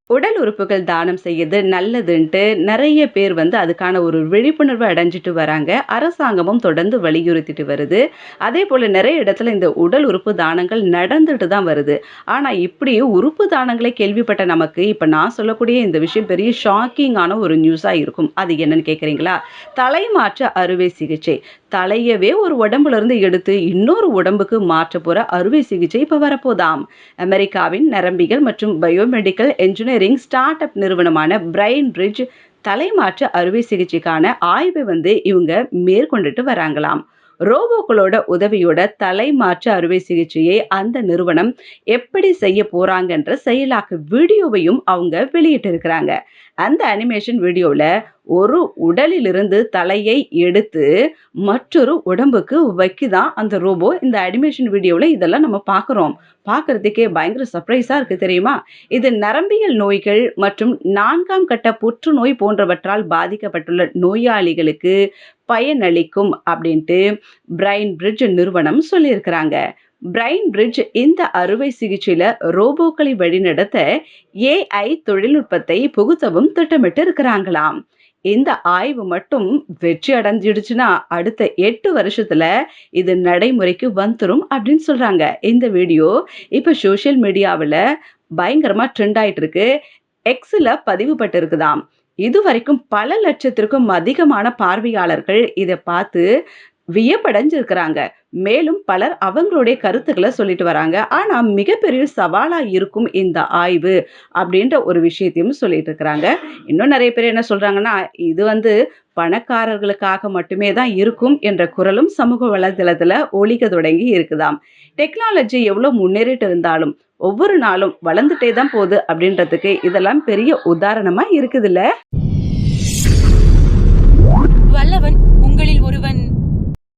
உடல் உறுப்புகள் தானம் செய்யறது நல்லதுன்ட்டு நெறைய பேர் வந்து அதுக்கான ஒரு விழிப்புணர்வு அடைஞ்சுட்டு வராங்க. அரசாங்கமும் தொடர்ந்து வலியுறுத்திட்டு வருது. அதேபோல நெறைய இடத்துல இந்த உடல் உறுப்பு தானங்கள் நடந்துட்டு தான் வருது. ஆனா இப்படி உறுப்பு தானங்களை கேள்விப்பட்ட நமக்கு, இப்ப நான் சொல்லக்கூடிய இந்த விஷயம் பெரிய ஷாக்கிங்கான ஒரு நியூஸா இருக்கும். அது என்னன்னு கேட்கிறீங்களா? தலைமாற்று அறுவை சிகிச்சை. தலையவே ஒரு உடம்புல இருந்து எடுத்து இன்னொரு உடம்புக்கு மாற்றப் போற அறுவை சிகிச்சை இப்ப வரப்போதாம். அமெரிக்காவின் நரம்பியல் மற்றும் பயோமெடிக்கல் என்ஜினியரிங் ஸ்டார்ட் அப் நிறுவனமான பிரைன் பிரிட்ஜ் தலைமாற்று அறுவை சிகிச்சைக்கான ஆய்வை வந்து இவங்க மேற்கொண்டுட்டு வராங்களாம். ரோபோக்களோட உதவியோட தலைமாற்று அறுவை சிகிச்சையை அந்த நிறுவனம் எப்படி செய்ய போறாங்கன்ற செயலாக்க வீடியோவையும் அவங்க வெளியிட்டு இருக்கிறாங்க. அந்த அனிமேஷன் வீடியோல ஒரு உடலிலிருந்து தலையை எடுத்து மற்றொரு உடம்புக்கு வைக்குதான் அந்த ரோபோ. இந்த அனிமேஷன் வீடியோல இதெல்லாம் நம்ம பார்க்குறோம். பார்க்கறதுக்கே பயங்கர சர்ப்ரைஸா இருக்கு தெரியுமா? இது நரம்பியல் நோய்கள் மற்றும் 4ஆம் கட்ட புற்றுநோய் போன்றவற்றால் பாதிக்கப்பட்டுள்ள நோயாளிகளுக்கு பயனளிக்கும் அப்படின்ட்டு பிரைன் பிரிட்ஜ் நிறுவனம் சொல்லியிருக்கிறாங்க. பிரைன் பிரிட்ஜ் இந்த அறுவை சிகிச்சையில ரோபோக்களை வழிநடத்த ஏஐ தொழில்நுட்பத்தை புகுத்தவும் திட்டமிட்டு இருக்கிறாங்களாம். இந்த ஆய்வு மட்டும் வெற்றி அடைஞ்சிடுச்சுன்னா அடுத்த 8 வருஷத்துல இது நடைமுறைக்கு வந்துரும் அப்படின்னு சொல்றாங்க. இந்த வீடியோ இப்ப சோஷியல் மீடியாவுல பயங்கரமா ட்ரெண்ட் ஆயிட்டு இருக்கு. எக்ஸ்ல பதிவு பட்டிருக்குதாம். இதுவரைக்கும் பல லட்சத்திற்கும் அதிகமான பார்வையாளர்கள் இத பார்த்து வியப்படைஞ்சிருக்கிறாங்க. மேலும் பலர் அவங்களுடைய கருத்துக்கள சொல்லிட்டு வராங்க. ஆனா மிகப்பெரிய சவாலா இருக்கும் இந்த ஆய்வு அப்படின்ற ஒரு விஷயத்தையும் சொல்லிட்டு இருக்கிறாங்க. இன்னும் நெறைய பேர் என்ன சொல்றாங்கன்னா, இது வந்து பணக்காரர்களுக்காக மட்டுமே தான் இருக்கும் என்ற குரலும் சமூக வலைதளத்துல ஒலிக்க தொடங்கி இருக்குதாம். டெக்னாலஜி எவ்ளோ முன்னேறிட்டு இருந்தாலும், ஒவ்வொரு நாளும் வளர்ந்துட்டே தான் போகுது அப்படின்றதுக்கு இதெல்லாம் பெரிய உதாரணமா இருக்குதுல்ல.